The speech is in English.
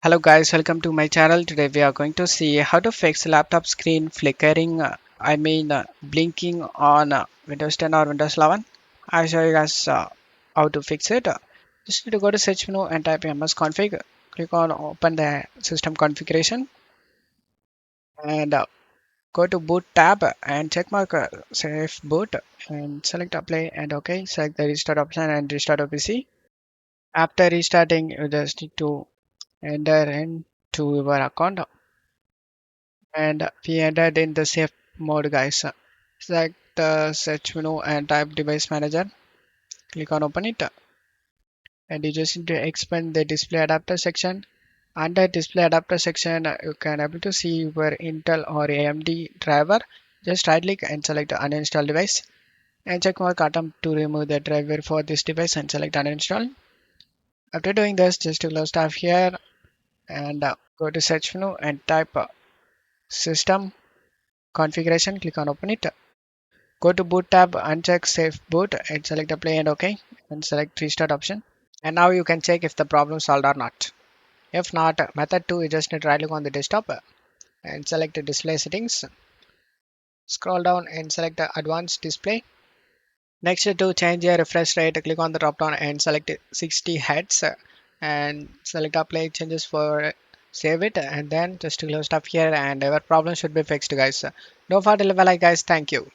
Hello guys, welcome to my channel. Today we are going to see how to fix laptop screen flickering, blinking on Windows 10 or Windows 11. I'll show you guys how to fix it. Just need to go to search menu and type msconfig. Click on open the system configuration and go to boot tab and check mark safe boot and select apply and OK. Select the restart option and restart your PC. After restarting, you just need to enter into your account and we entered in the safe mode guys. Select the search menu and type device manager, click on open it, and you just need to expand the display adapter section. Under display adapter section you can able to see your Intel or AMD driver. Just right click and select the uninstall device and check mark attempt to remove the driver for this device and select uninstall. After doing this, just to close tab here and go to search menu and type system configuration, click on open it. Go to boot tab, uncheck safe boot and select apply and OK and select restart option. And now you can check if the problem solved or not. If not, method 2, you just need to right click on the desktop and select the display settings. Scroll down and select the advanced display. Next to change your refresh rate, click on the drop down and select 60 Hz and select apply changes for save it and then just to close stuff here and our problem should be fixed guys. Don't forget to leave a like guys. Thank you.